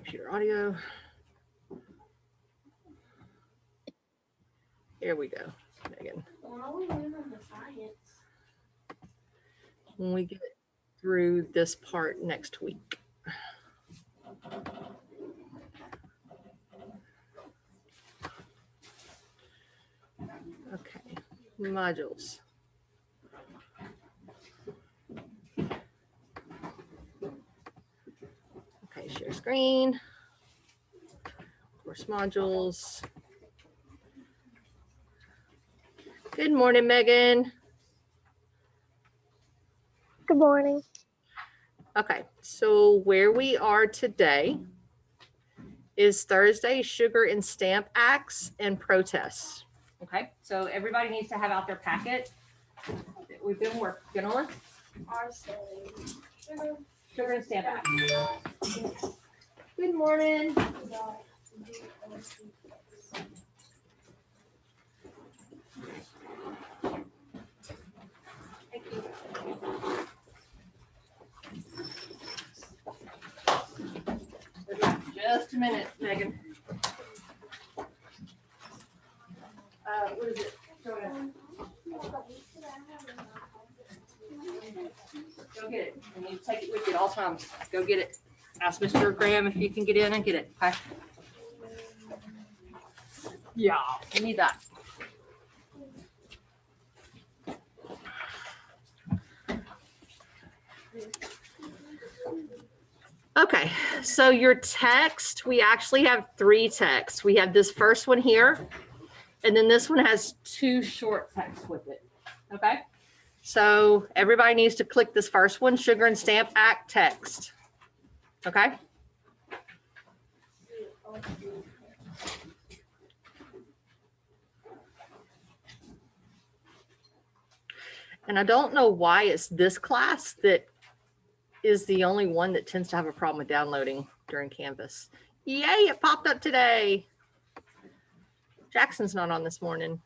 Computer audio. Here we go, Megan. When we get through this part next week. Okay, modules. Okay, share screen. Course modules. Good morning, Megan. Good morning. Okay, so where we are today is Thursday Sugar and Stamp Acts and Protests. Okay, so everybody needs to have out their packet that we've been working on. Sugar and Stamp Act. Good morning. Thank you. Just a minute, Megan. What is it? Go ahead. Go get it. And you take it with you at all times. Go get it. Ask Mr. Graham if you can get in and get it. Okay. Yeah, we need that. Okay, so your text, we actually have 3 texts. We have this first one here, and then this one has 2 short texts with it. Okay, so everybody needs to click this first one, Sugar and Stamp Act text. Okay. And I don't know why it's this class that is the only one that tends to have a problem with downloading during Canvas. Yay, it popped up today. Jackson's not on this morning.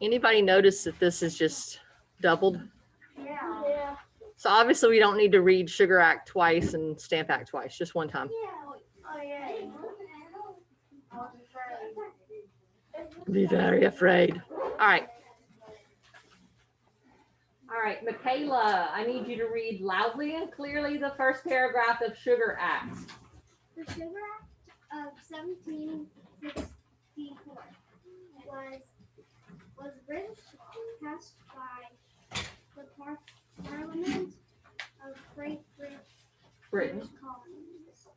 Anybody notice that this is just doubled? Yeah. So obviously we don't need to read Sugar Act twice and Stamp Act twice, just one time. Oh, yeah. Be very afraid. All right. All right, Michaela, I need you to read loudly and clearly the first paragraph of Sugar Act. The Sugar Act of 1764 was written, passed by the Parliament of Great British colonies.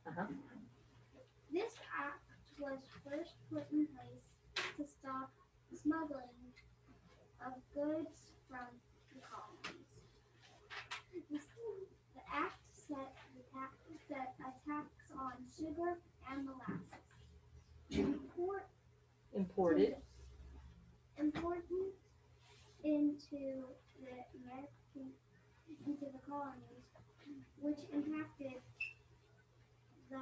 This act was first put in place to stop smuggling of goods from the colonies. The act set a tax on sugar and molasses. Imported into the colonies, which impacted the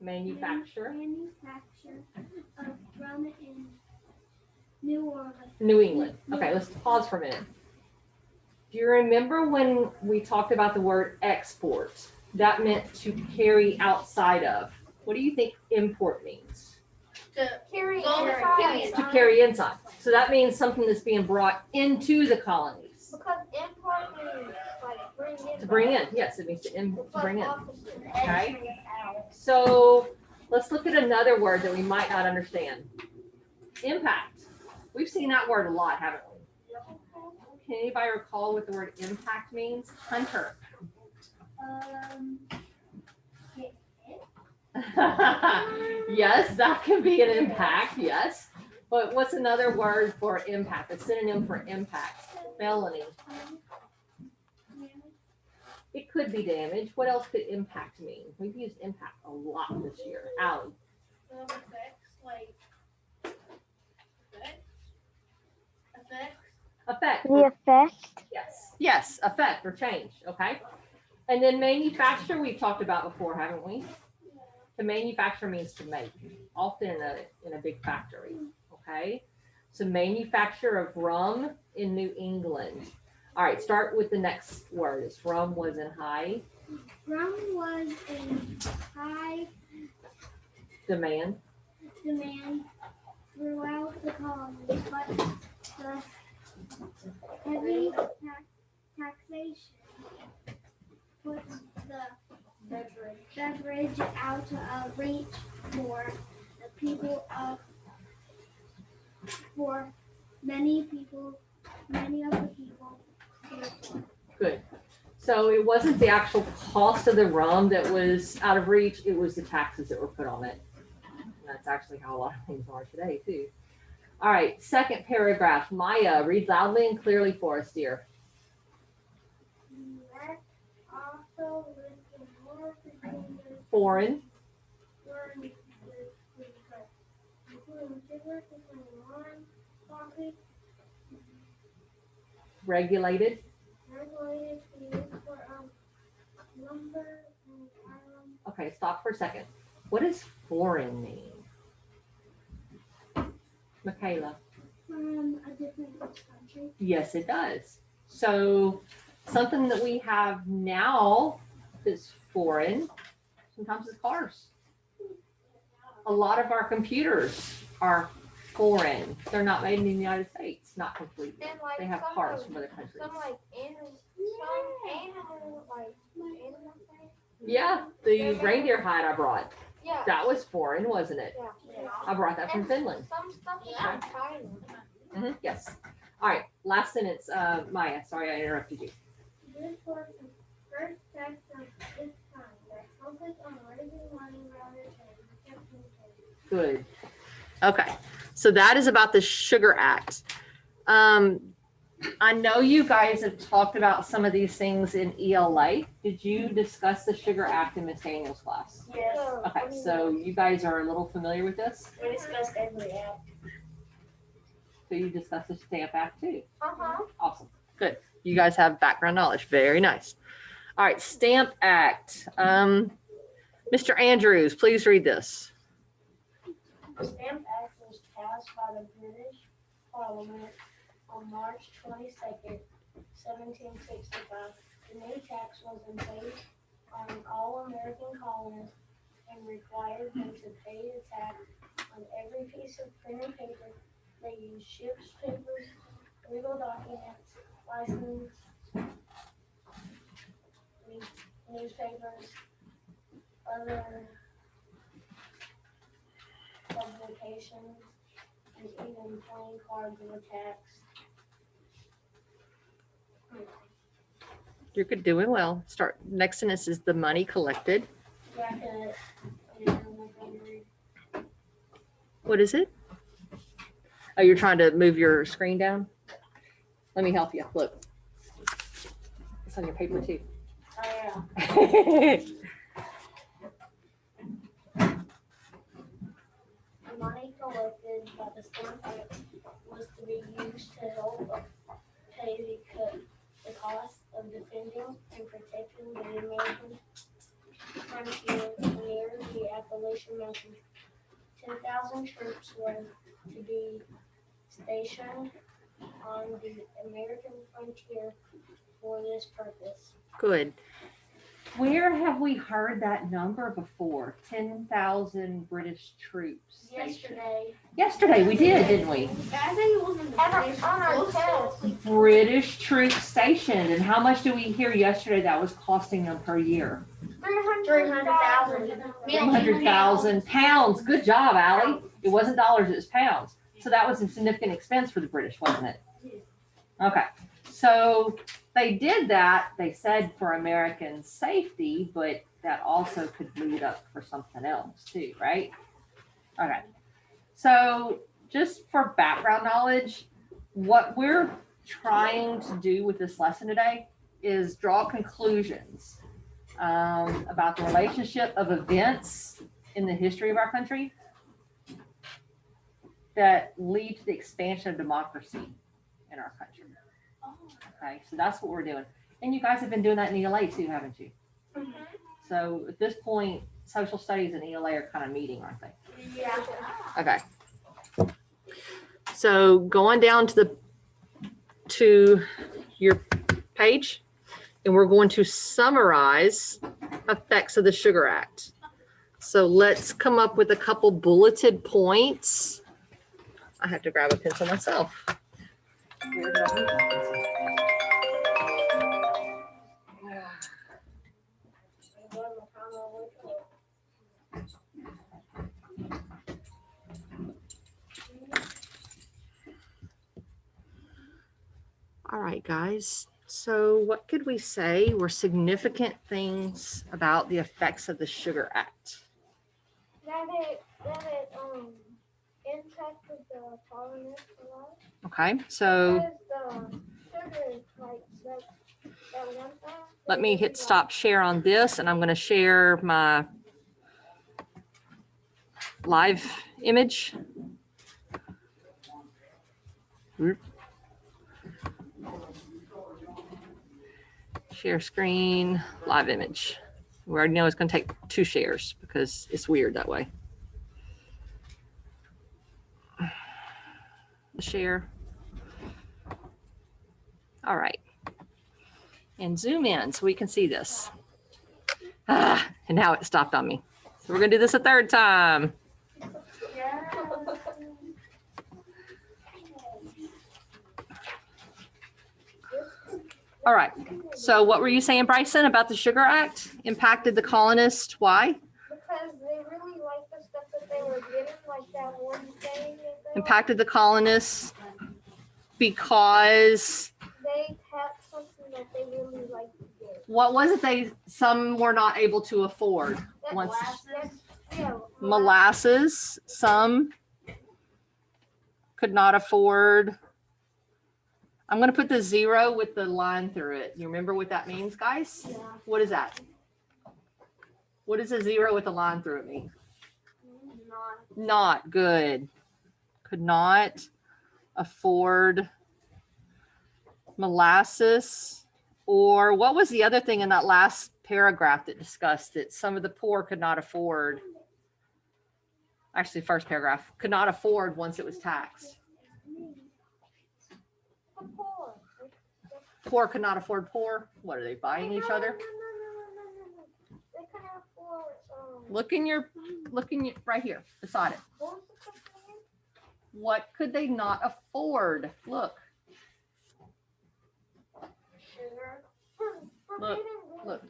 Manufacture. manufacture of rum in New Orleans. New England. Okay, let's pause for a minute. Do you remember when we talked about the word export? That meant to carry outside of. What do you think import means? To carry To carry inside. So that means something that's being brought into the colonies. Because import means like bring in. To bring in, yes, it means to bring in. Okay. So let's look at another word that we might not understand. Impact. We've seen that word a lot, haven't we? Can anybody recall what the word impact means? Hunter. Yes, that can be an impact, yes. But what's another word for impact? A synonym for impact? Felony. It could be damage. What else could impact mean? We've used impact a lot this year. Allie. Effect. The effect. Yes. Yes, effect or change. Okay. And then manufacture we've talked about before, haven't we? To manufacture means to make, often in a big factory. Okay. So manufacture of rum in New England. All right, start with the next word. It's rum was in high Rum was in high demand. demand throughout the colony, but the heavy taxation puts the beverage out of reach for the people of for many of the people. Good. So it wasn't the actual cost of the rum that was out of reach, it was the taxes that were put on it. And that's actually how a lot of things are today too. All right, second paragraph. Maya, read loudly and clearly for us, dear. Let also live in more Virginia Foreign, including sugar, wine, coffee, regulated, regulated to use for lumber and iron. okay, stop for a second. What does foreign mean? Michaela? From a different country. Yes, it does. So something that we have now that's foreign, sometimes it's cars. A lot of our computers are foreign. They're not made in the United States, not completely. And like They have some parts of- from other countries. Some animal things. Yeah, the reindeer hide I brought, Yeah. that was foreign, wasn't it? Yeah. I brought that from Finland. Some stuff is from China. Yes. All right, last sentence, Maya, sorry I interrupted you. This was the first text of its kind that focused on raising money rather than protecting trade. Good. Okay, so that is about the Sugar Act. I know you guys have talked about some of these things in ELA. Did you discuss the Sugar Act in Miss Daniel's class? Yes, Okay, so you guys are a little familiar with this? we discussed every app. So you discussed the Stamp Act too? Uh-huh. Awesome, good. You guys have background knowledge, very nice. All right, Stamp Act. Mr. Andrews, please read this. The Stamp Act was passed by the British Parliament on March 22nd, 1765. The new tax was imposed on all American colonists and required them to pay the tax on every piece of printed paper they used: ships, papers, legal documents, license, newspapers, other publications, and even playing cards were taxed. You're good, doing well. Start, next sentence is the money collected. Bracket, and read. What is it? Oh, you're trying to move your screen down? Let me help you. Look. It's on your paper too. Oh, yeah. The money collected by the Stamp Act was to be used to help pay the cost of defending and protecting the American frontier near the Appalachian Mountains. 10,000 troops were to be stationed on the American frontier for this purpose. Good. Where have we heard that number before? 10,000 British troops. Yesterday we did, didn't we? I think it was in the on our test. British troops stationed. And how much do we hear yesterday that was costing them per year? 300,000. 300,000 pounds. Good job, Allie. It wasn't dollars, it was pounds. So that was a significant expense for the British, wasn't it? Okay. So they did that, they said, for American safety, but that also could lead up for something else too, right? Okay. So just for background knowledge, what we're trying to do with this lesson today is draw conclusions about the relationship of events in the history of our country that lead to the expansion of democracy in our country. Okay, so that's what we're doing. And you guys have been doing that in ELA too, haven't you? Mhm. So at this point, social studies and ELA are kind of meeting, aren't they? Yeah. Okay. So going down to your page, and we're going to summarize effects of the Sugar Act. So let's come up with a couple bulleted points. I have to grab a pencil myself. All right, guys. So what could we say were significant things about the effects of the Sugar Act? That it impacted the colonists a lot. Okay, so Because the sugar, like that one time. let me hit stop share on this, and I'm going to share my live image. Share screen, live image. We already know it's going to take 2 shares because it's weird that way. Share. All right. And zoom in so we can see this. And now it stopped on me. So we're going to do this a 3rd time. All right. So what were you saying, Bryson, about the Sugar Act impacted the colonists? Why? Because they really liked the stuff that they were getting, like that one thing. Impacted the colonists because They had something that they really liked to get. what was it some were not able to afford? Once molasses, some could not afford. I'm going to put the 0 with the line through it. You remember what that means, guys? Yeah. What is that? What does a 0 with a line through it mean? Not good. Could not afford molasses. Or what was the other thing in that last paragraph that discussed that some of the poor could not afford? Actually, first paragraph, could not afford once it was taxed. Poor could not afford poor. What are they buying each other? No. They could afford. Look in your right here beside it. What was the question? What could they not afford? Look, Sugar. Look, look.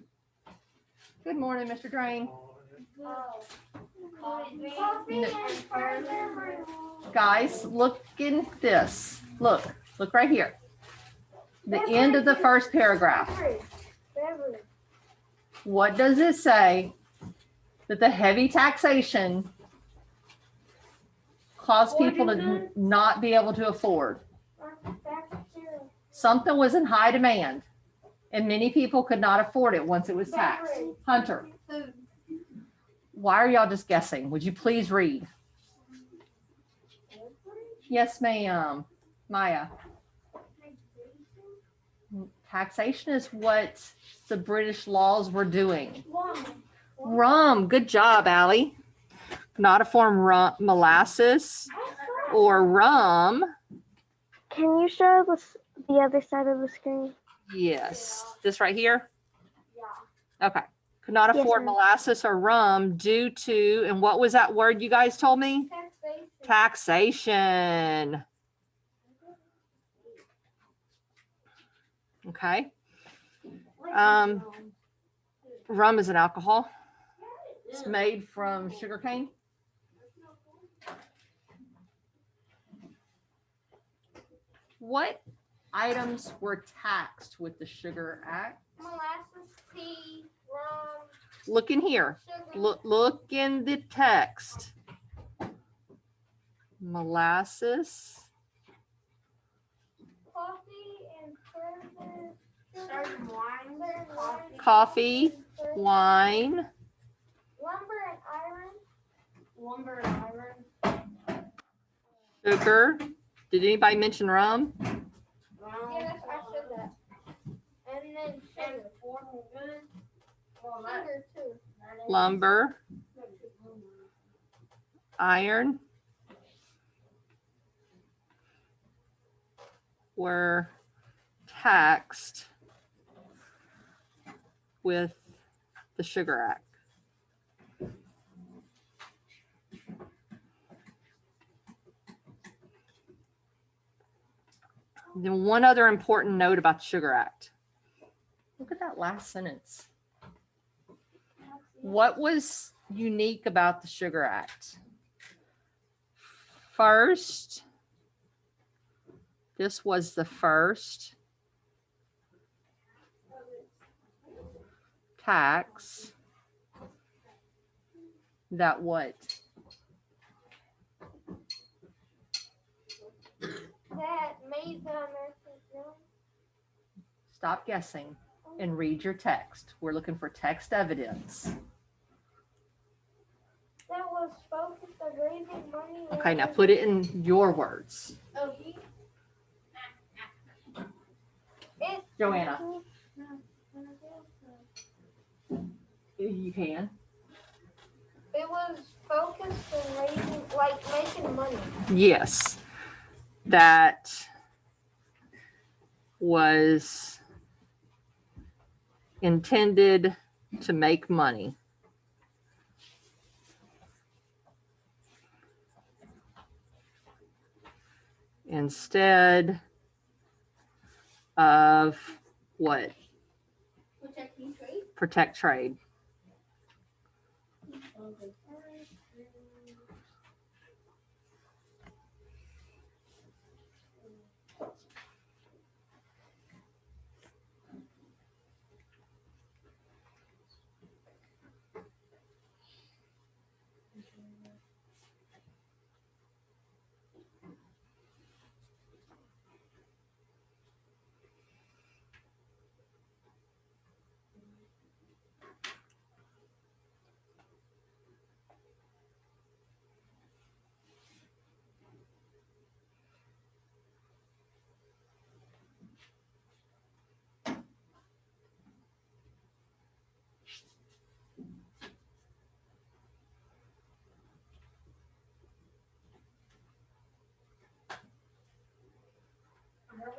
Good morning, Mr. Drain. Coffee and further. Guys, look in this. Look right here. The end of the first paragraph. Beverage. What does it say? That the heavy taxation caused people to not be able to afford. Something was in high demand and many people could not afford it once it was taxed. Hunter, why are y'all just guessing? Would you please read? Yes, ma'am. Maya. Taxation is what the British laws were doing. Rum. Good job, Allie. Not afford molasses or rum. Can you show the other side of the screen? Yes. This right here? Yeah. Okay. Could not Yes, afford ma'am. molasses or rum due to, and what was that word you guys told me? Taxation. Okay. Rum is an alcohol. It's made from sugarcane. What items were taxed with the Sugar Act? Molasses, tea, rum, Look in here. sugar. Look in the text. Molasses, Coffee and further. Certain wine. coffee, wine, Lumber and iron. Lumber and iron. sugar. Did anybody mention rum? Yes, I said that. And then sugar. Sugar too. Lumber, iron were taxed with the Sugar Act? Then one other important note about the Sugar Act. Look at that last sentence. What was unique about the Sugar Act? First, this was the first tax that what? That made the American film. Stop guessing and read your text. We're looking for text evidence. That was focused on raising money. Okay, now put it in your words. It, Joanna, you can. it was focused on raising, like making money. Yes, that was intended to make money. Instead of what? Protecting trade. Protect trade.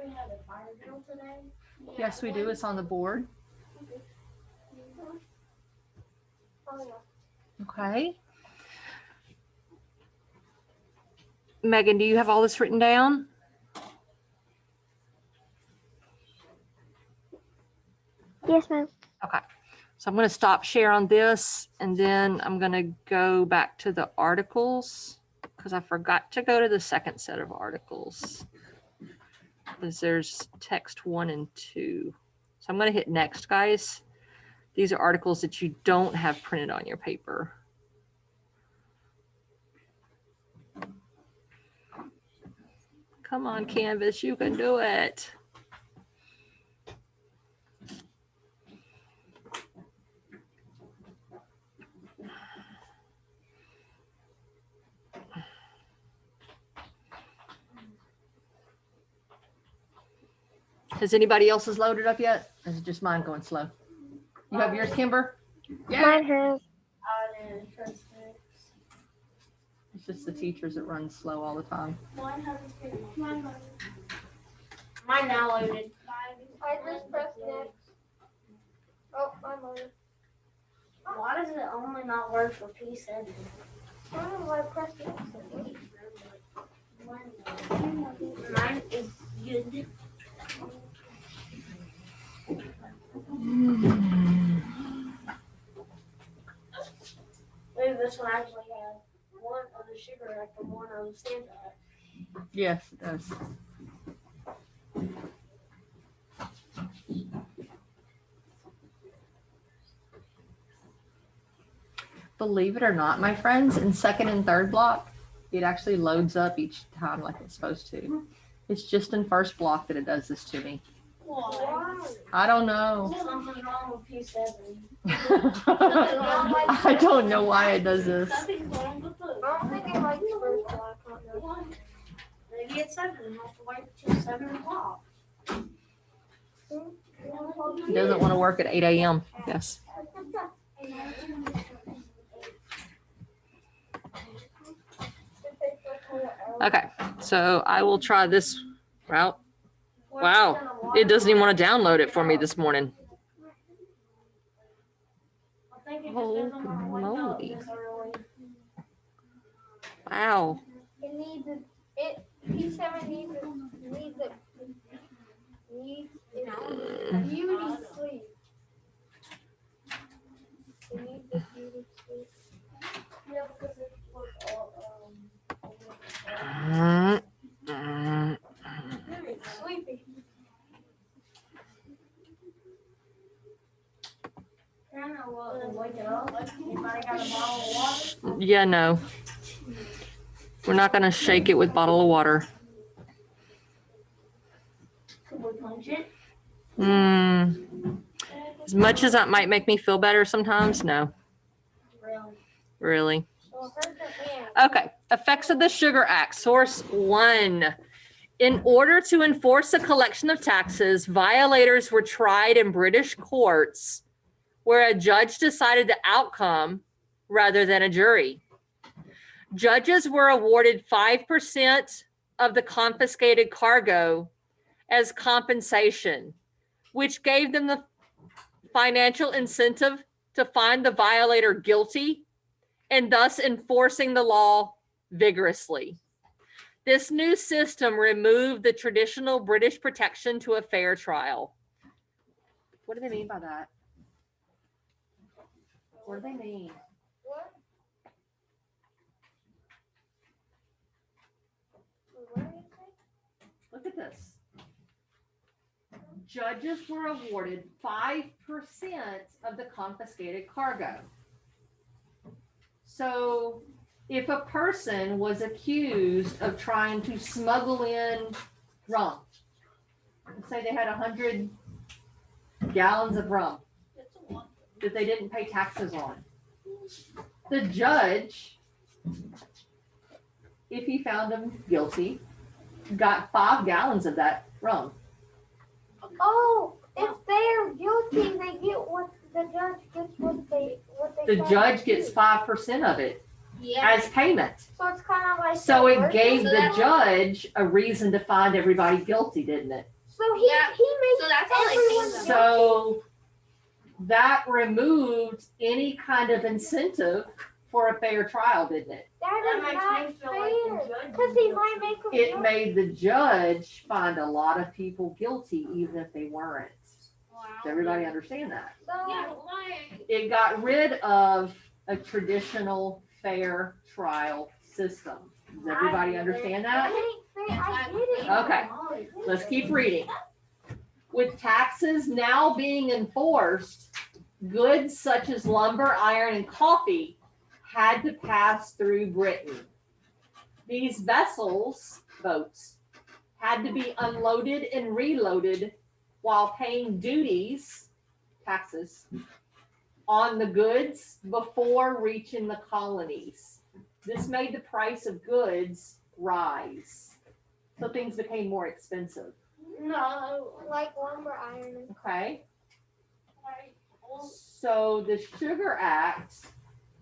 We had a fire drill today. Yes, we do. It's on the board. Oh, yeah. Okay. Megan, do you have all this written down? Yes, ma'am. Okay. So I'm going to stop share on this, and then I'm going to go back to the articles because I forgot to go to the second set of articles. Because there's text 1 and 2. So I'm going to hit next, guys. These are articles that you don't have printed on your paper. Come on, Canvas, you can do it. Has anybody else's loaded up yet? Or is it just mine going slow? You have yours, Kimber? Mine has. It's just the teachers that run slow all the time. Mine now loaded. I just pressed next. Oh, I'm loaded. Why does it only not work for P7? I don't know why I pressed next. Mine is good. Maybe this one actually has one of the Sugar Act and one of the Santa Act. Yes, it does. Believe it or not, my friends, in second and third block, it actually loads up each time like it's supposed to. It's just in first block that it does this to me. Why? I don't know. Something's wrong with P7. I don't know why it does this. Something's wrong with the. I don't think it likes first block. I don't know. Maybe it's 7. You have to wait till 7 o'clock. It doesn't want to work at 8 a.m. Yes. Okay, so I will try this route. Wow, it doesn't even want to download it for me this morning. think it just Holy doesn't want to wake up moly. this early. Wow. It needs it. P7 needs beauty sleep. It needs the beauty sleep. Yeah, because it was all, It's sleepy. kind of wake it up. Anybody got a bottle of water? Yeah, no. We're not gonna shake it with bottle of water. Could we punch it? As much as that might make me feel better sometimes, no, Really? really. So it hurts your hand. Okay, effects of the Sugar Act, source 1. In order to enforce the collection of taxes, violators were tried in British courts where a judge decided the outcome rather than a jury. Judges were awarded 5% of the confiscated cargo as compensation, which gave them the financial incentive to find the violator guilty and thus enforcing the law vigorously. This new system removed the traditional British protection to a fair trial. What do they mean by that? What do they mean? What? What did you say? Look at this. Judges were awarded 5% of the confiscated cargo. So if a person was accused of trying to smuggle in rum, say they had 100 gallons of rum that they didn't pay taxes on, the judge, if he found them guilty, got 5 gallons of that rum. Oh, if they're guilty, they get what the judge gets. What they. The judge gets 5% of it as payment. So it's kind of like. So it workers. gave So the that- judge a reason to find everybody guilty, didn't it? So he makes So that's how they everyone pay them. guilty. So that removed any kind of incentive for a fair trial, didn't it? That That is makes not me feel like the fair. judge. Because he might make them It guilty. made the judge find a lot of people guilty even if they weren't. Does everybody understand that? So, Yeah, like, It got rid of a traditional fair trial system. Does everybody understand that? that ain't fair. I get it. Okay. Let's keep reading. With taxes now being enforced, goods such as lumber, iron, and coffee had to pass through Britain. These vessels, boats, had to be unloaded and reloaded while paying duties, taxes, on the goods before reaching the colonies. This made the price of goods rise. So things became more expensive. No, like lumber, iron, and Okay. So the Sugar Act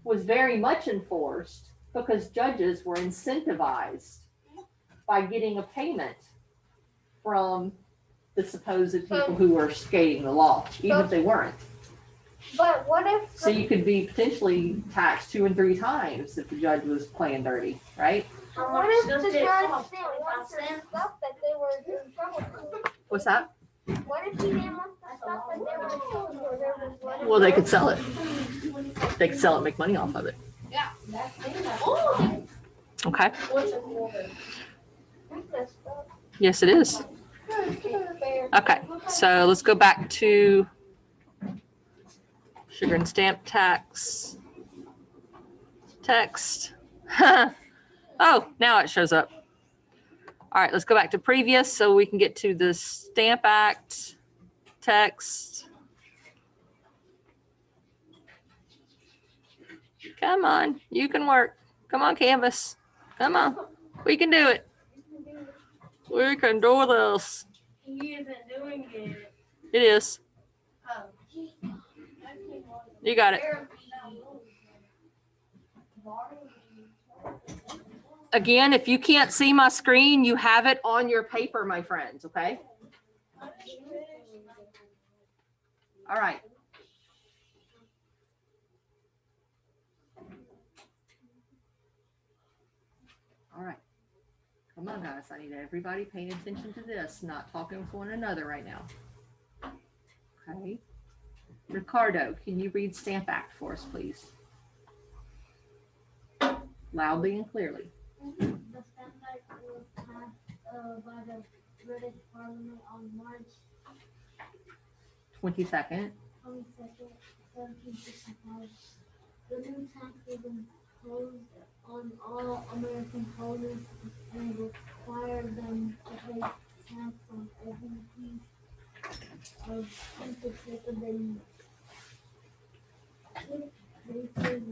was very much enforced because judges were incentivized by getting a payment from the supposed people who were skating the law, even if they weren't. But what if So you could be potentially taxed 2 and 3 times if the judge was playing dirty, right? what if Does the it judge cost? didn't want the stuff that they were in trouble for? What's that? What if he didn't want the stuff that they were in trouble for? There was what if- Well, they could sell it. They could sell it and make money off of it. Okay. That's stuff. Yes, it is. Fair. Okay, so let's go back to sugar and stamp tax. Text. Oh, now it shows up. All right, let's go back to previous so we can get to the Stamp Act text. Come on, you can work. Come on, Canvas. Come on, we can do it. We can do this. He isn't doing it. It is. Oh. You got it. Again, if you can't see my screen, you have it on your paper, my friends, okay? All right. Come on, guys. I need everybody paying attention to this, not talking with one another right now. Okay. Ricardo, can you read Stamp Act for us, please? Loudly and clearly. The Stamp Act was passed by the British Parliament on March 22nd. 22nd, 1765. The new tax was imposed on all American colonists and required them to pay tax on every piece of printed paper they used. Papers,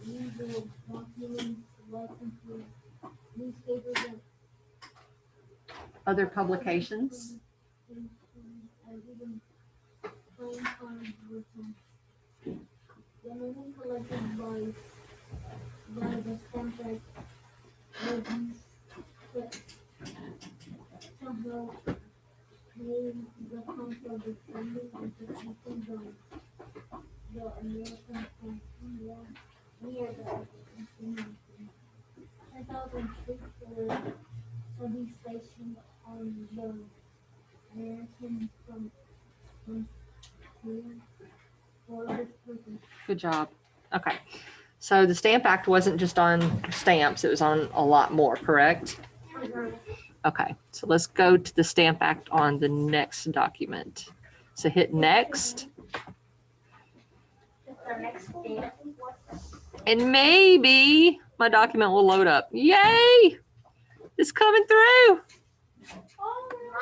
legal documents, licenses, newspapers, and Other publications. and even playing cards were taxed. The money collected by the Stamp Act was used to help pay the cost of defending and protecting the American country near the Union. 10,000 troops were to be stationed on the American frontier for this purpose. Good job. Okay. So the Stamp Act wasn't just on stamps, it was on a lot more, correct? Okay. So let's go to the Stamp Act on the next document. So hit next. The next stamp. And maybe my document will load up. Yay! It's coming through.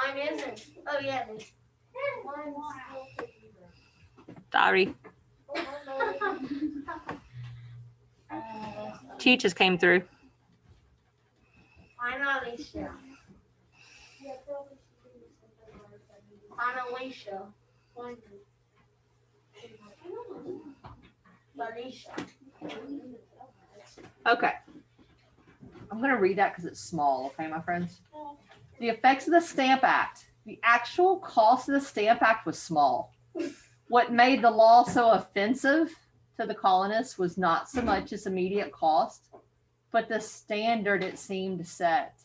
Mine isn't. Oh yeah, it is. Sorry. Teachers came through. I'm Alicia. I'm Alicia. Alicia. Okay. I'm going to read that because it's small, okay, my friends? The effects of the Stamp Act. The actual cost of the Stamp Act was small. What made the law so offensive to the colonists was not so much its immediate cost, but the standard it seemed to set.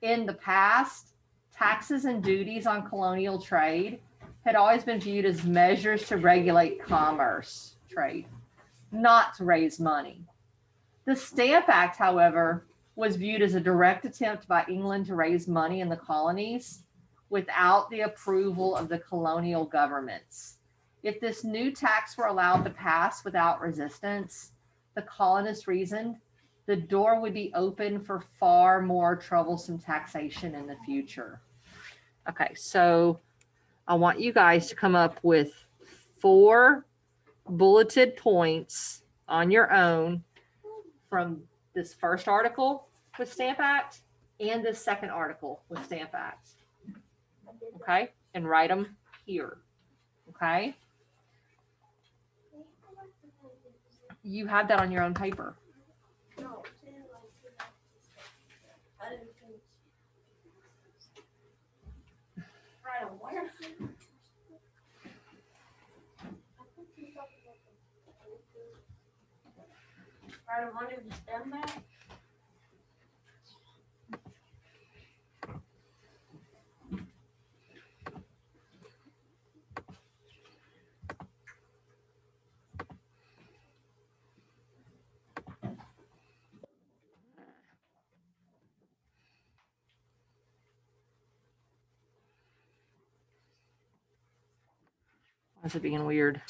In the past, taxes and duties on colonial trade had always been viewed as measures to regulate commerce trade, not to raise money. The Stamp Act, however, was viewed as a direct attempt by England to raise money in the colonies without the approval of the colonial governments. If this new tax were allowed to pass without resistance, the colonists reasoned, the door would be open for far more troublesome taxation in the future. Okay, so I want you guys to come up with 4 bulleted points on your own from this first article with Stamp Act and this second article with Stamp Act. Okay, and write them here. Okay, you have that on your own paper. No. I didn't finish. Right on where? Right on under the Stamp Act? Why is it being weird?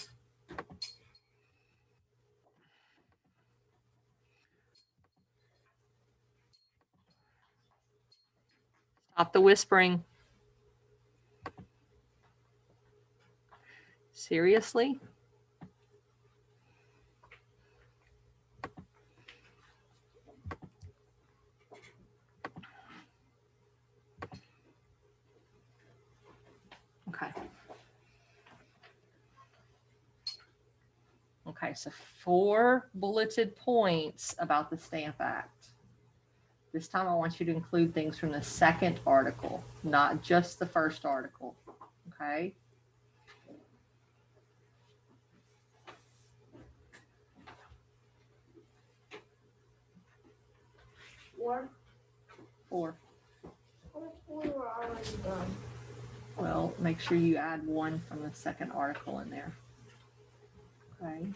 Stop the whispering. Seriously? Okay. Okay, so 4 bulleted points about the Stamp Act. This time I want you to include things from the second article, not just the first article. Okay? War. 4. We were already done. Well, make sure you add 1 from the second article in there. Okay.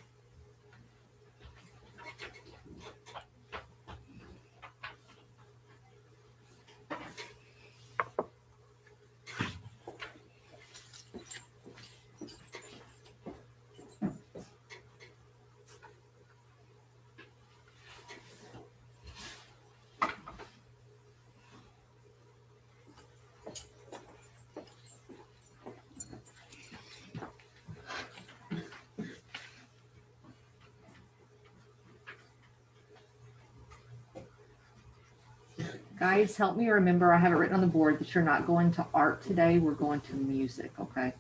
Guys, help me remember, I have it written on the board that you're not going to art today. We're going to music, okay?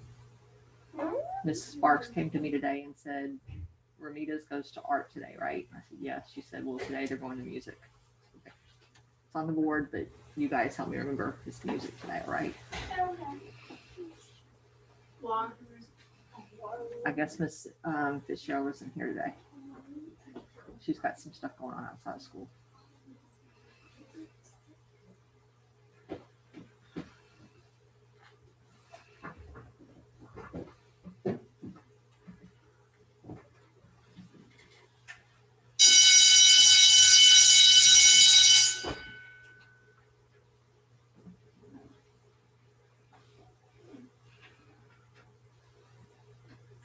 Miss Sparks came to me today and said, Ramita's goes to art today, right? I said, yes. She said, well, today they're going to music. Okay. It's on the board, but you guys help me remember it's music today, all right? I guess Miss Fitzgerald isn't here today. She's got some stuff going on outside of school.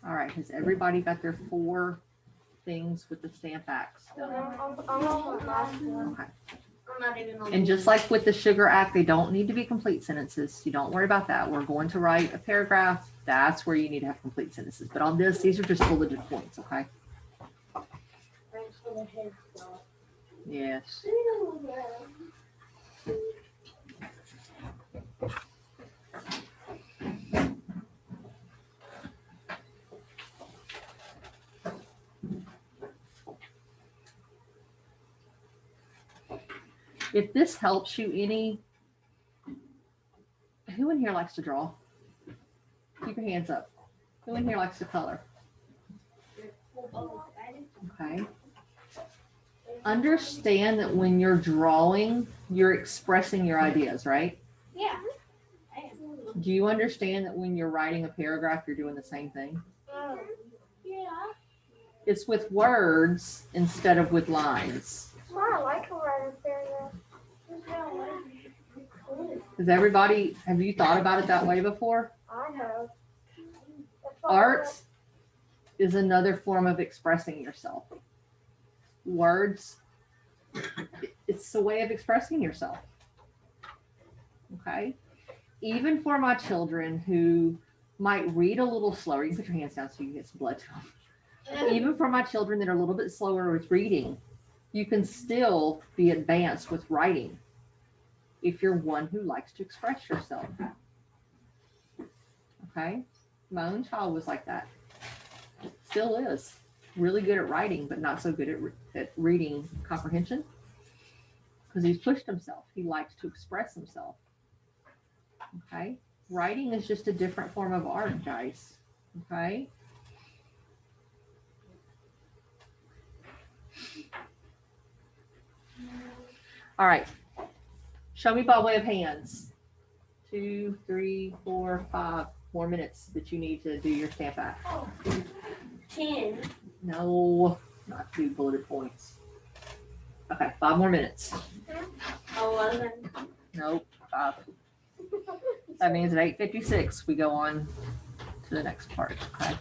All right, has everybody got their 4 things with the stamp acts done? I'm on the last one. Okay. I'm not even on. And just like with the Sugar Act, they don't need to be complete sentences. You don't worry about that. We're going to write a paragraph. That's where you need to have complete sentences. But on this, these are just bulleted points, okay? Thanks for the heads up. Yes. If this helps you any, who in here likes to draw? Keep your hands up. Who in here likes to color? Okay. Understand that when you're drawing, you're expressing your ideas, right? Yeah. Do you understand that when you're writing a paragraph, you're doing the same thing? Yeah. It's with words instead of with lines. Well, I like a writer paragraph. Does everybody, have you thought about it that way before? I have. Art is another form of expressing yourself. Words, it's a way of expressing yourself. Okay? Even for my children who might read a little slower, you can put your hands down so you can get some blood to them. Even for my children that are a little bit slower with reading, you can still be advanced with writing if you're one who likes to express yourself. Okay? My own child was like that. Still is. Really good at writing, but not so good at reading comprehension. Because he's pushed himself. He likes to express himself. Okay? Writing is just a different form of art, guys. Okay? All right. Show me by way of hands. 2, 3, 4, 5 more minutes that you need to do your stamp act. 10. No, not 2 bulleted points. Okay, 5 more minutes. 11. Nope, 5. That means at 8:56 we go on to the next part. Okay.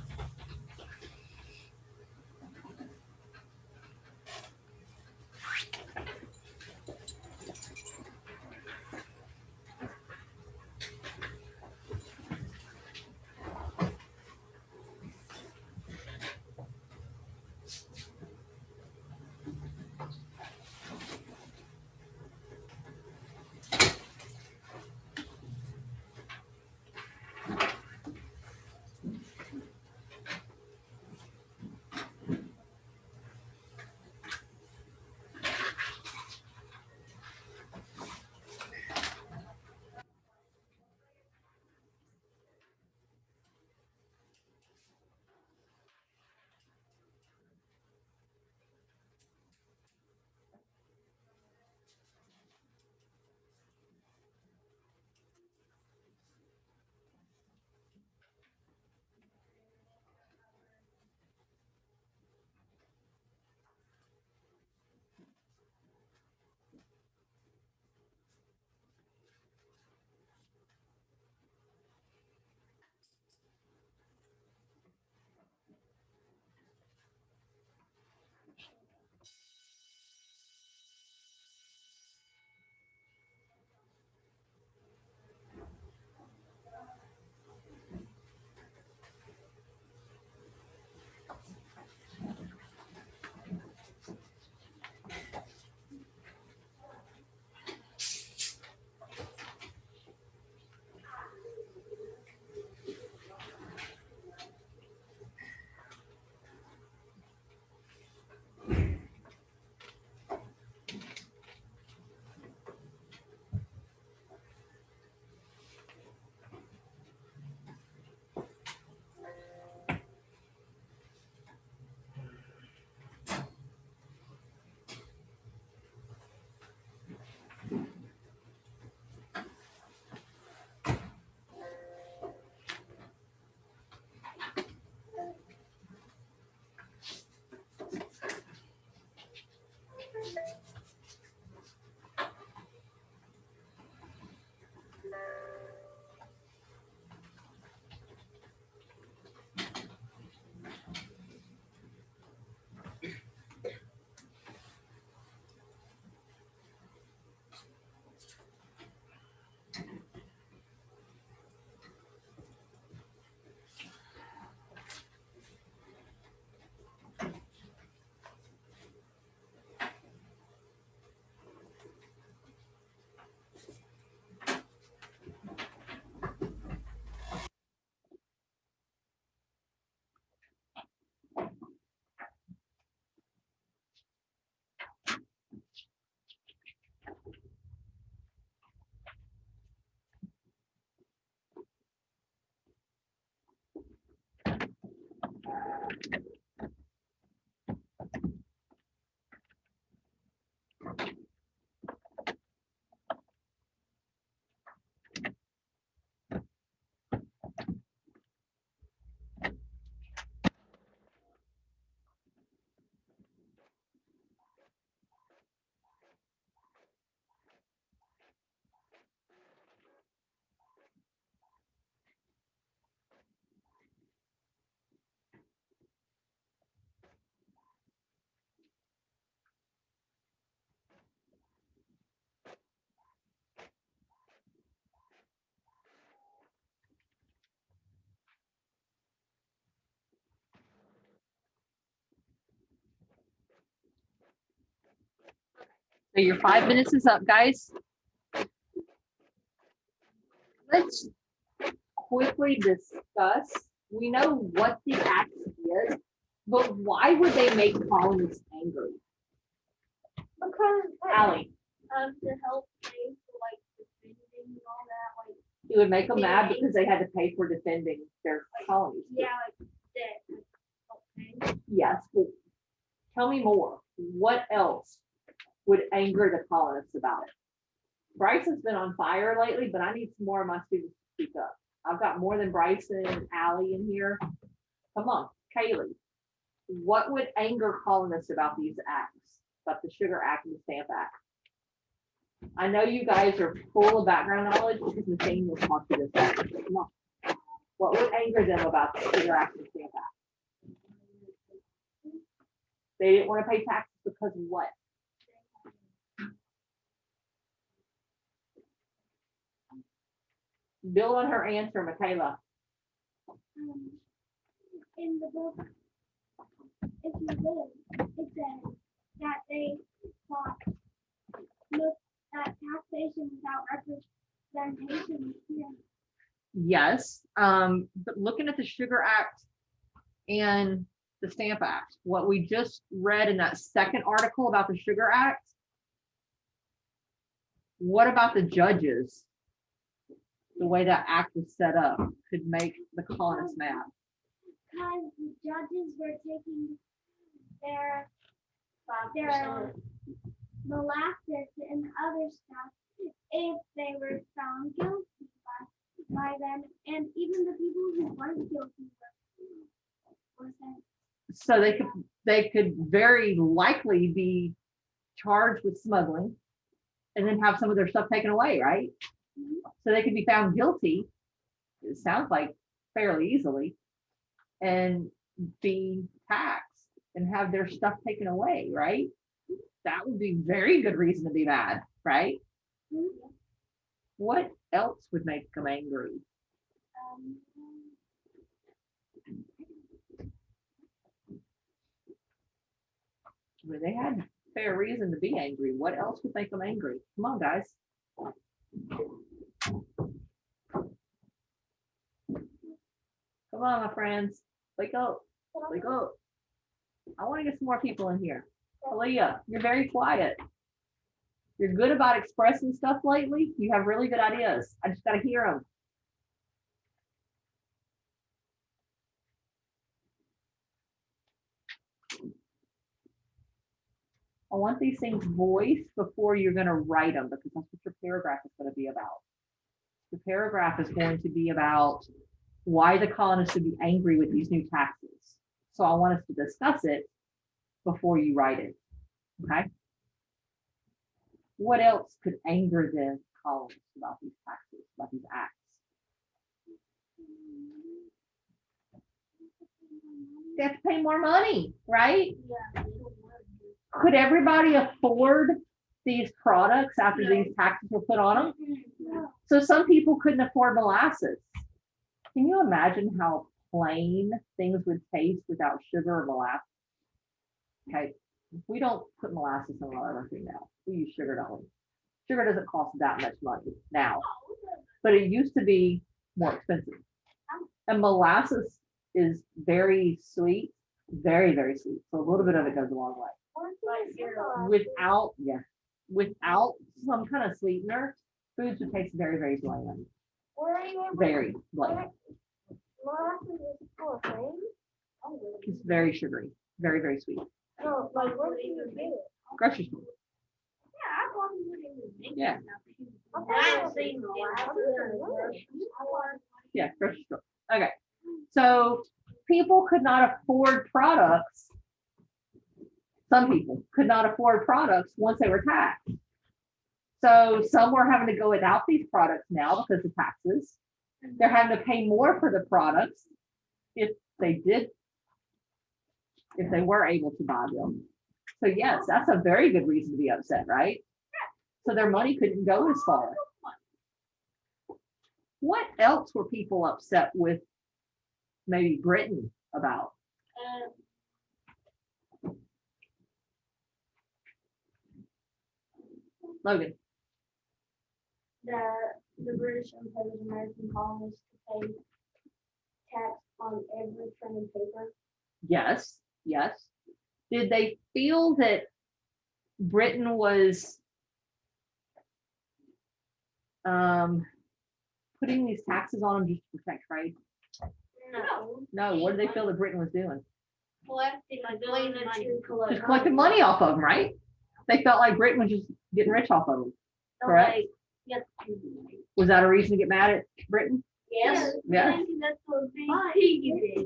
So your 5 minutes is up, guys. Let's quickly discuss. We know what the act is, but why would they make colonists angry? Because Allie, to help pay for like defending and all that, like it would make them mad because they had to pay for defending their colonies. yeah, like that. Help pay. Yes, but tell me more. What else would anger the colonists about it? Bryson's been on fire lately, but I need some more of my students to speak up. I've got more than Bryson and Allie in here. Come on, Kaylee. What would anger colonists about these acts, about the Sugar Act and the Stamp Act? I know you guys are full of background knowledge because Nathaniel taught you this. Come on. What would anger them about the Sugar Act and the Stamp Act? They didn't want to pay taxes because of what? Build on her answer, Michaela. In the book, if you look, it says that they thought, look, that taxation without representation is here. Yes, but looking at the Sugar Act and the Stamp Act, what we just read in that second article about the Sugar Act, what about the judges? The way that act was set up could make the colonists mad. Because the judges were taking their 5%. molasses and other stuff if they were found guilty by them, and even the people who weren't guilty were sent. So they could very likely be charged with smuggling and then have some of their stuff taken away, right? So they could be found guilty, it sounds like fairly easily, and be taxed and have their stuff taken away, right? That would be very good reason to be mad, right? What else would make them angry? I mean, they had fair reason to be angry. What else would make them angry? Come on, guys. Come on, my friends. Wake up. Wake up. I want to get some more people in here. Aaliyah, you're very quiet. You're good about expressing stuff lately. You have really good ideas. I just got to hear them. I want these things voiced before you're going to write them, because that's what your paragraph is going to be about. The paragraph is going to be about why the colonists should be angry with these new taxes. So I want us to discuss it before you write it, okay? What else could anger the colonists about these taxes, about these acts? They have to pay more money, right? Yeah. Could everybody afford these products after these taxes were put on them? So some people couldn't afford molasses. Can you imagine how plain things would taste without sugar or molasses? Okay, we don't put molasses in our everything now. We use sugar, don't we? Sugar doesn't cost that much money now, but it used to be more expensive. And molasses is very sweet, very, very sweet. So a little bit of it goes a long way. Without some kind of sweetener, foods would taste very, very bland. Very bland. It's very sugary, very, very sweet. No, like where do you get it? Grocery store. Yeah, I thought you would even make Yeah. I've seen it. Yeah, grocery store. Okay. So people could not afford products. Some people could not afford products once they were taxed. So some were having to go without these products now because of taxes. They're having to pay more for the products if they were able to buy them. So yes, that's a very good reason to be upset, right? So their money couldn't go as far. What else were people upset with maybe Britain about? Logan. The British imposed American colonists to pay tax on every printed paper. Yes, yes. Did they feel that Britain was putting these taxes on them just to protect trade? No. No, what did they feel that Britain was doing? Collecting Just collecting money off of them, right? They felt like Britain was just getting rich off of them. Correct? Yes. Was that a reason to get mad at Britain? Yes. Yes. That's what they did.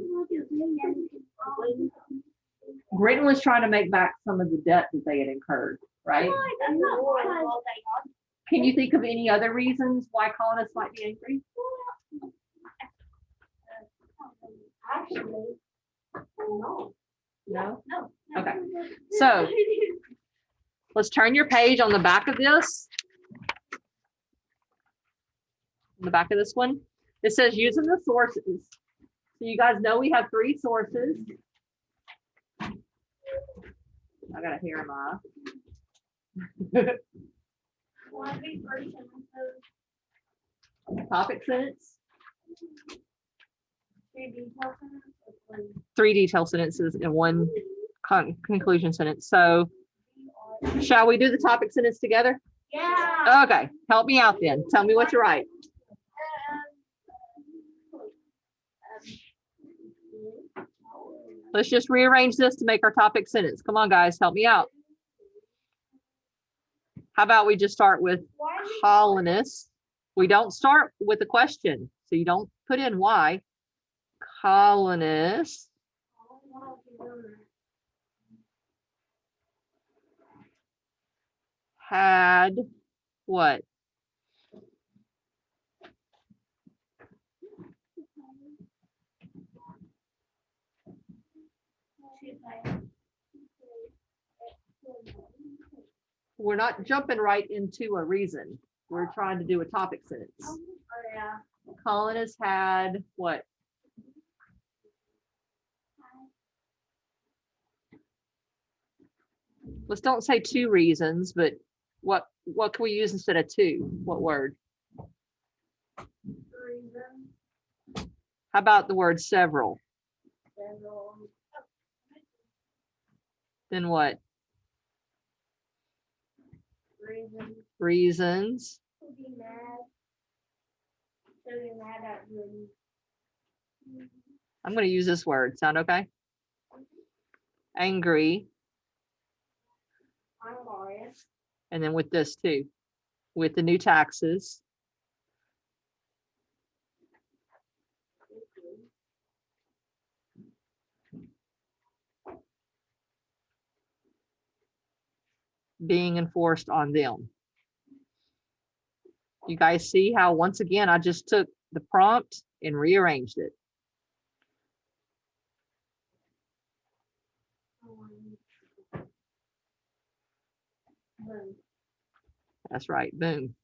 Britain was trying to make back some of the debt that they had incurred, right? That's not my fault that Can you think of any other reasons why colonists might be angry? actually, no. No? No. Okay. So let's turn your page on the back of this. On the back of this one, it says using the sources. So you guys know we have 3 sources. I gotta hear them off. One big person Topic sentence, 3 detail sentence. 3 detail sentences, and 1 conclusion sentence. So shall we do the topic sentence together? Yeah. Okay, help me out then. Tell me what to write. Let's just rearrange this to make our topic sentence. Come on, guys, help me out. How about we just start with colonists? We don't start with a question, so you don't put in why. Colonists had what? We're not jumping right into a reason. We're trying to do a topic sentence. Oh yeah. Colonists had what? Let's don't say 2 reasons, but what can we use instead of 2? What word? How about the word several? Then what? Reasons. Be mad. So you're mad at Britain. I'm going to use this word. Sound okay? Angry. I'm Marius. And then with this too, with the new taxes. Being enforced on them. You guys see how, once again, I just took the prompt and rearranged it. Boom. That's right, boom.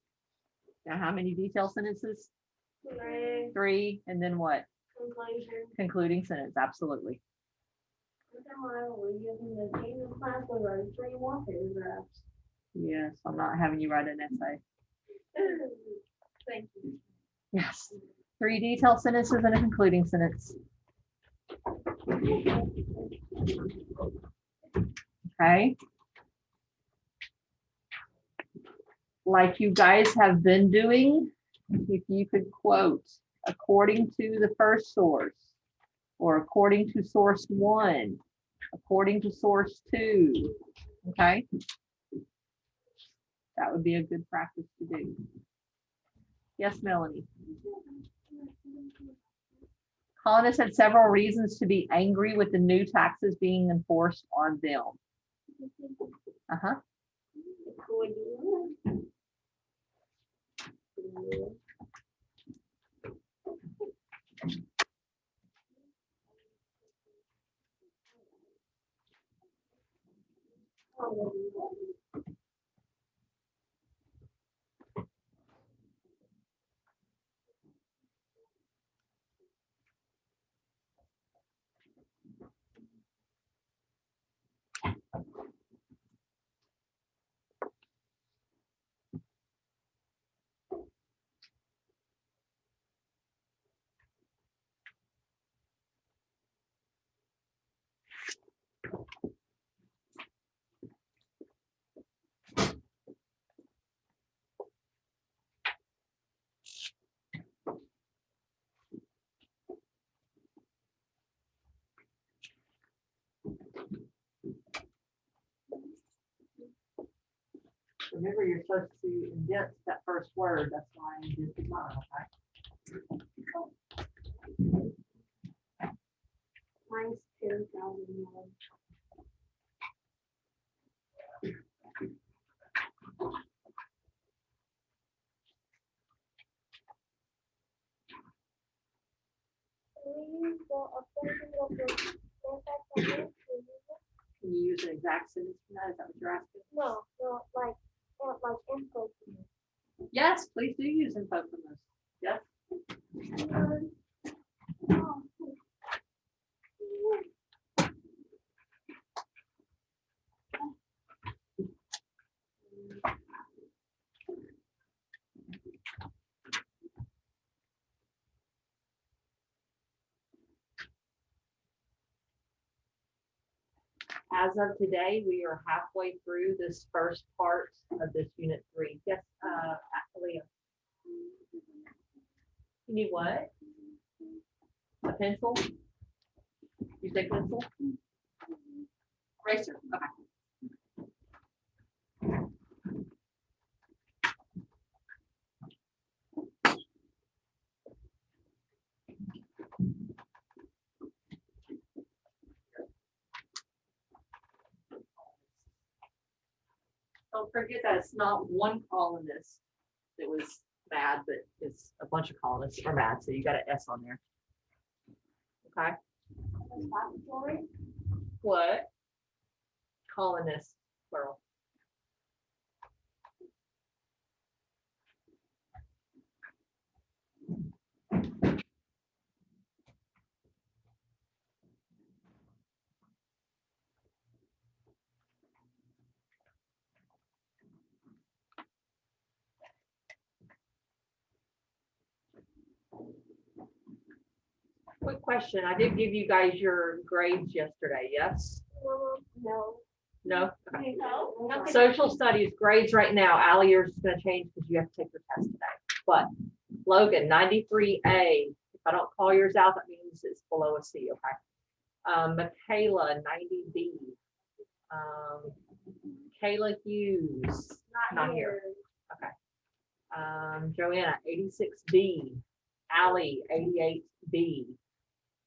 Now, how many detail sentences? 3, and then what? Conclusion. Concluding sentence, absolutely. We're using the senior class to write 3 more paragraphs. Yes, I'm not having you write an essay. Thank you. Yes, 3 detailed sentences and a concluding sentence. Okay. Like you guys have been doing, if you could quote according to the first source. or according to source 1, according to source 2. Okay? That would be a good practice to do. Yes, Melanie. Colonists had several reasons to be angry with the new taxes being enforced on them. Uh-huh. Remember, you're supposed to indent that first word. That's why I indented mine, okay? Mine's 10,001. Can you use an exact sentence for that? Is that what you're asking? No, like info. Yes, please do use infocommerce. Yes. As of today, we are halfway through this first part of this unit 3. Yes, Leah. You need what? A pencil? You say pencil? Eraser. Okay. Don't forget that it's not one colonist that was bad, but it's a bunch of colonists are bad, so you got an S on there. Okay. What? Colonists, plural. Quick question. I did give you guys your grades yesterday, yes? No. No? Okay. No. Social studies grades right now. Allie, yours is gonna change because you have to take your test today. But Logan, 93A. If I don't call yours out, that means it's below a C, okay? Michaela, 90B. Kayla Hughes, not here. Okay. Joanna, 86B. Allie, 88B.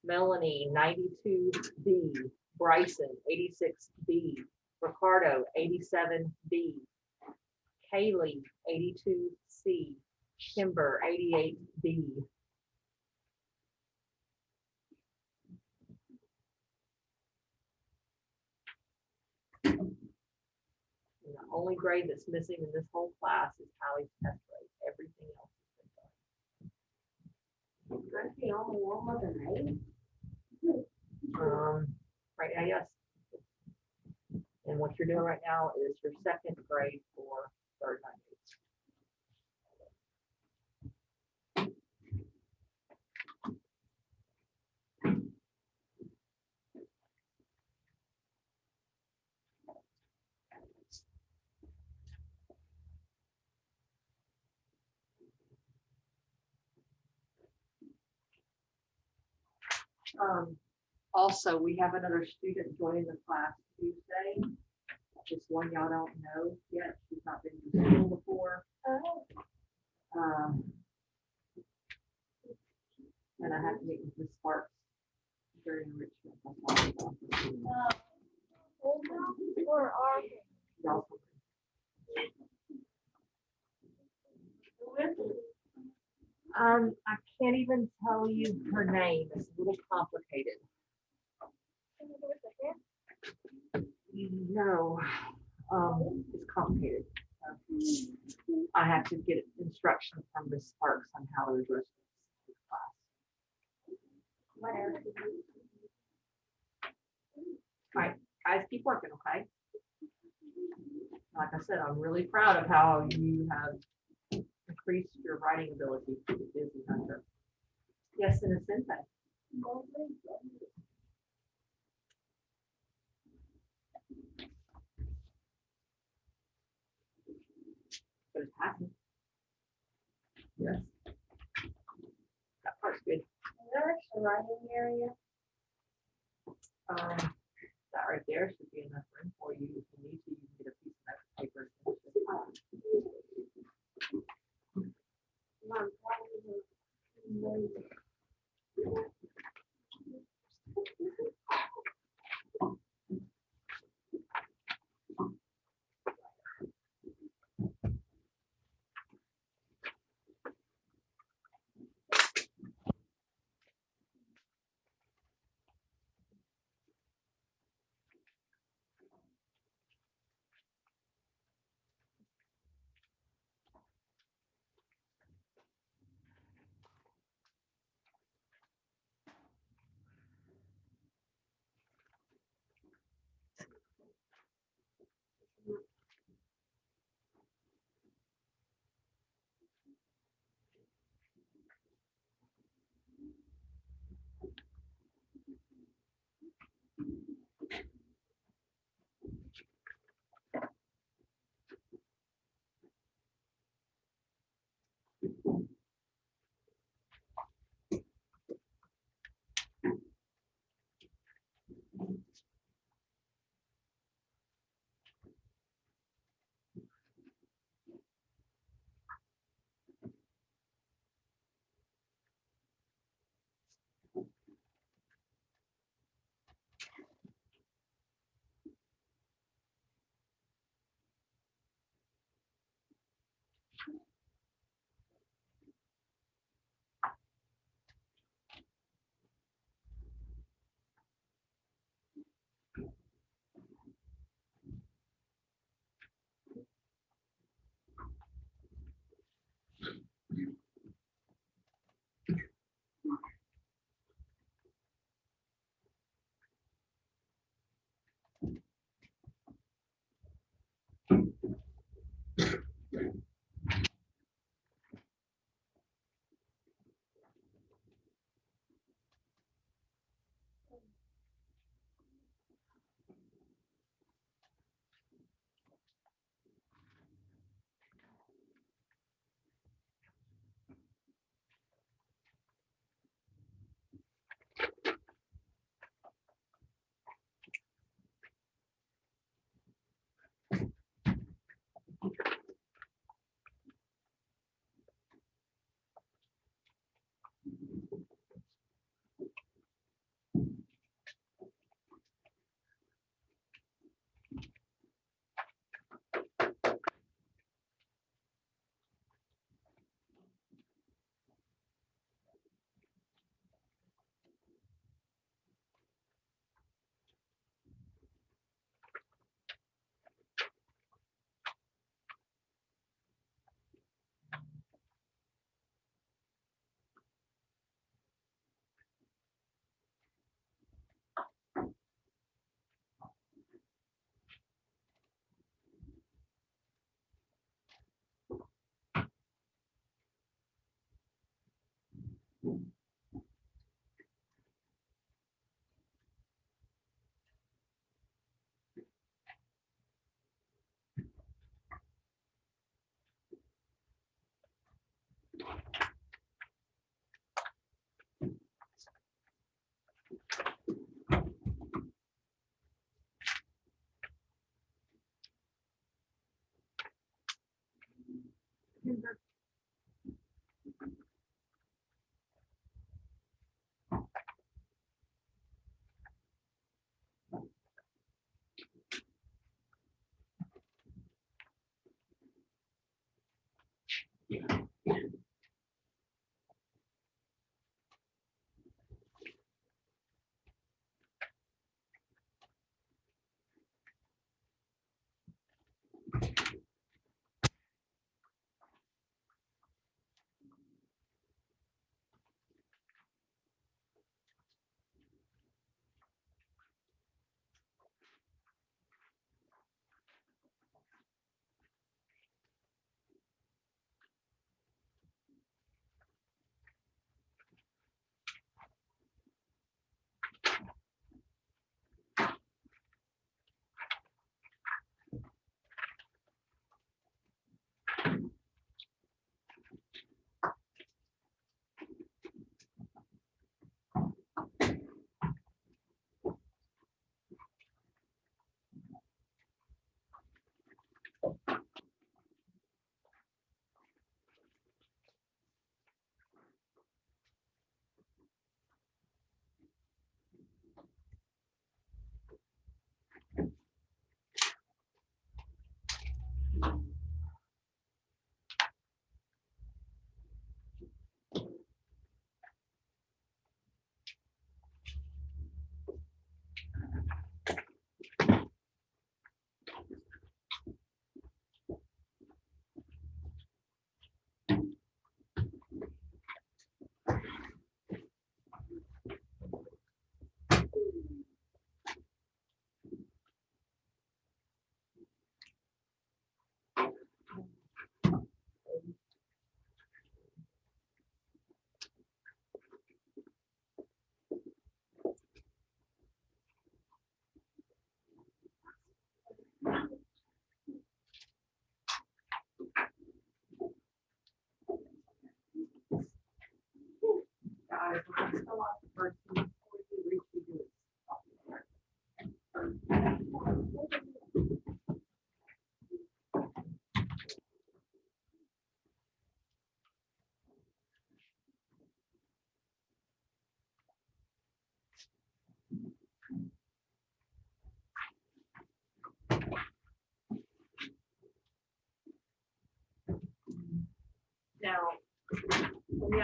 Melanie, 92B. Bryson, 86B. Ricardo, 87B. Kaylee, 82C. Kimber, 88B. And the only grade that's missing in this whole class is Allie's test grade. Everything else has been done. That's the only one with an Right now, yes. And what you're doing right now is your second grade for third 9/8. Also, we have another student joining the class Tuesday. Just one y'all don't know yet. She's not been to school before. Um, and I have to meet with Ms. Sparks during enrichment. That's why I'm about to see Or are y'all. I can't even tell you her name. It's a little complicated. No, it's complicated. I have to get instruction from Ms. Sparks on how to address this class. Whatever. All right, guys, keep working, okay? Like I said, I'm really proud of how you have increased your writing ability to the busy hunter. Yes, in a sense. But it's happening. Yes. That part's good. There's a writing area. That right there should be enough room for you. If you need to, you can get a piece of extra paper.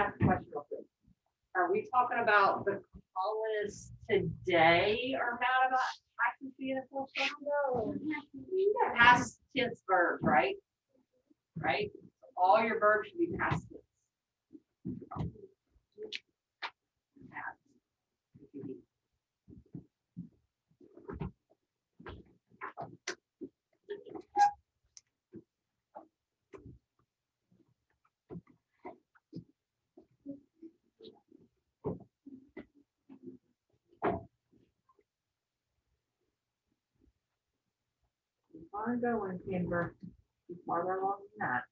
ask a question real quick. Are we talking about the colonists today are mad about taxes being enforced on them? No. Past tense verbs, right? Right? All your verbs should be past tense. Past. Keep on going, Kimber. Keep farther along than that.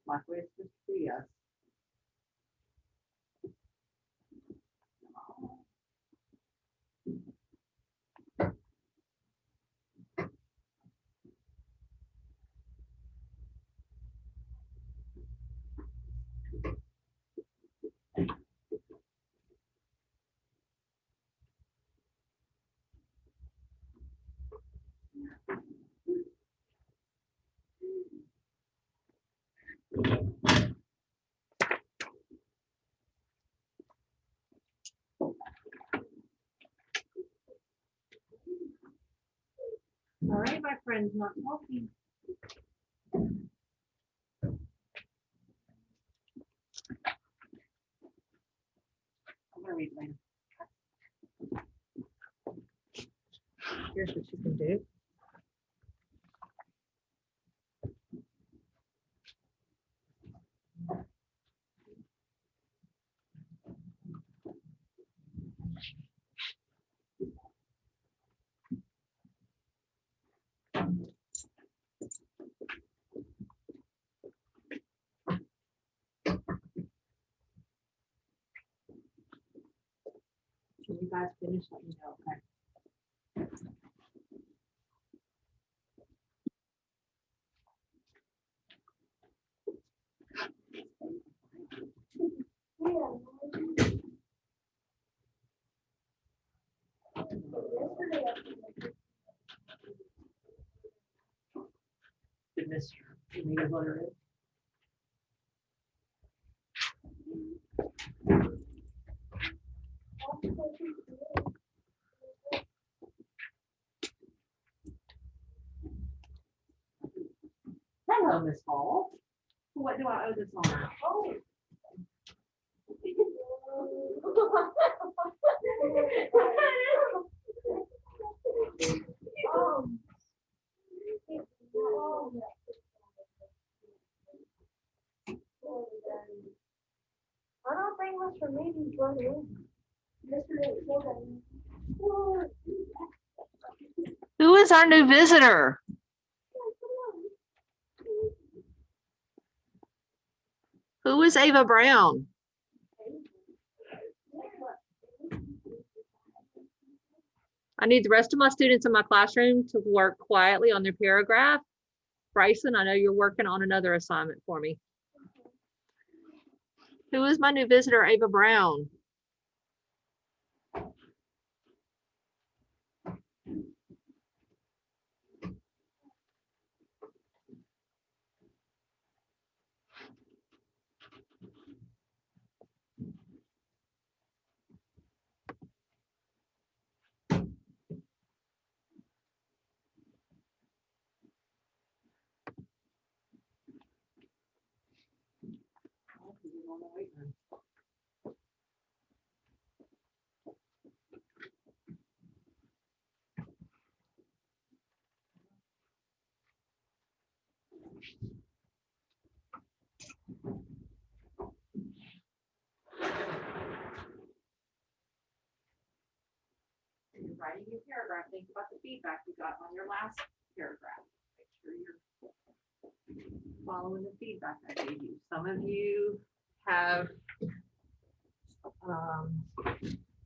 Like we're supposed to see us. All right, my friend's not talking. I'm gonna read later. Here's what you can do. Can you guys finish? Let me know, okay? Goodness, you need a letter. Hello, Miss Hall. What do I owe this on? I don't think Mr. Meady's running in. Who is our new visitor? Who is Ava Brown? I need the rest of my students in my classroom to work quietly on their paragraph. Bryson, I know you're working on another assignment for me. Who is my new visitor, Ava Brown? When you're writing your paragraph, think about the feedback you got on your last paragraph. Make sure you're following the feedback I gave you. Some of you have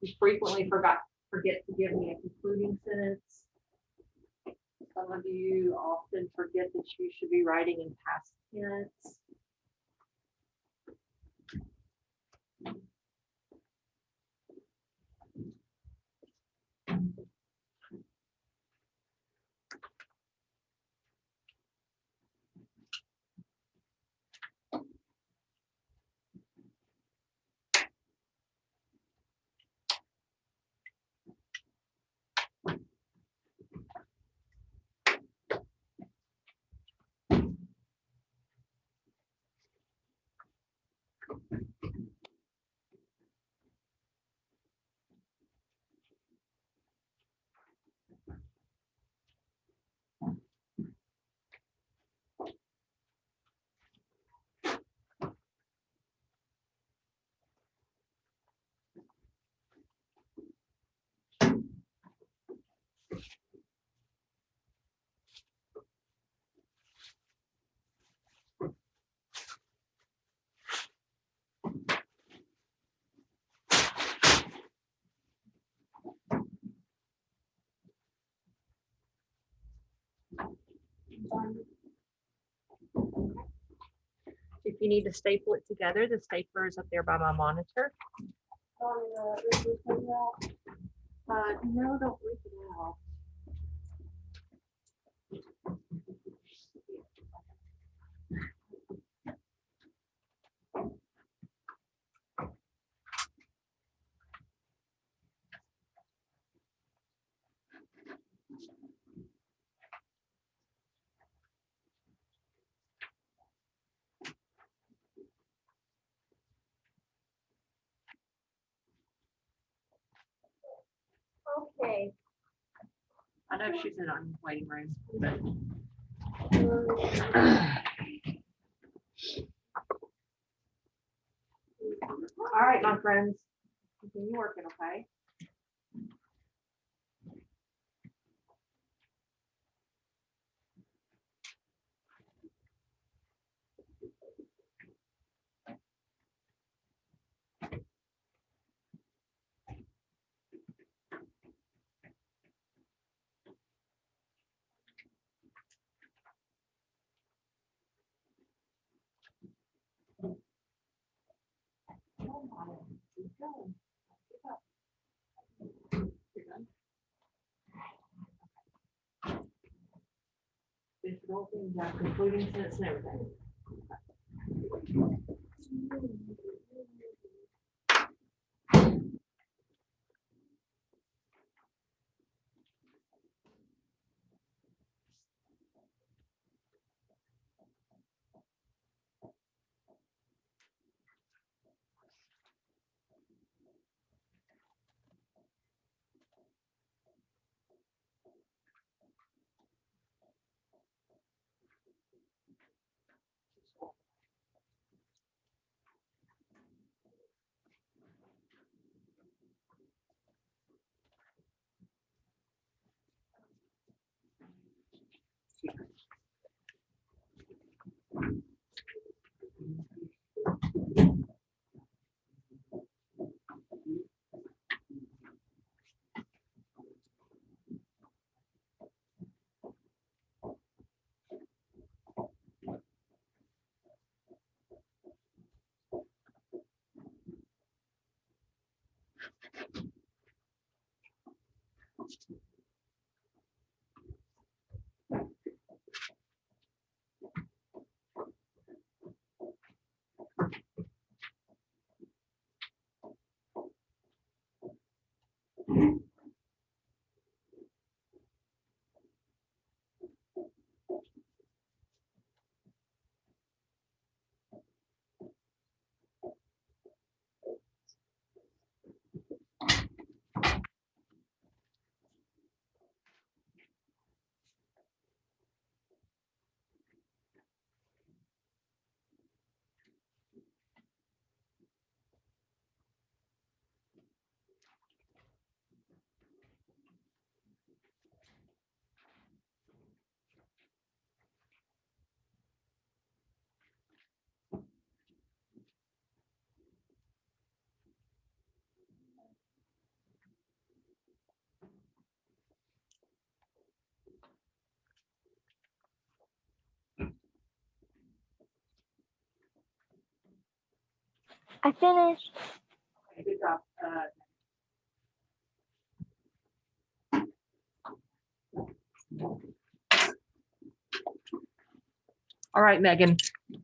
you frequently forget to give me a concluding sentence. Some of you often forget that you should be writing in past tense. you need to staple it together, the stapler is up there by my monitor. No, don't rip it out. Okay. I know she's in the waiting room, but. All right, my friends, continue working, okay? Digital things, including sense and everything. I finished. Okay, good job. All right, Megan.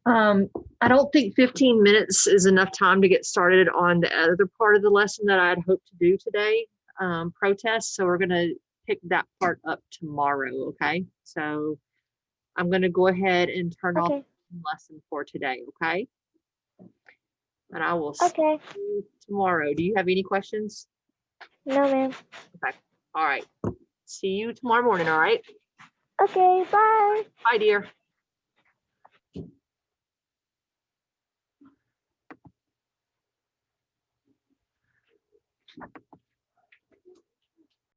I don't think 15 minutes is enough time to get started on the other part of the lesson that I had hoped to do today, protest. So we're going to pick that part up tomorrow. Okay. So I'm going to go ahead and turn off Okay. the lesson for today. Okay. And I will see Okay. you tomorrow. Do you have any questions? No, ma'am. All right. See you tomorrow morning. All right. Okay. Bye. Bye, dear.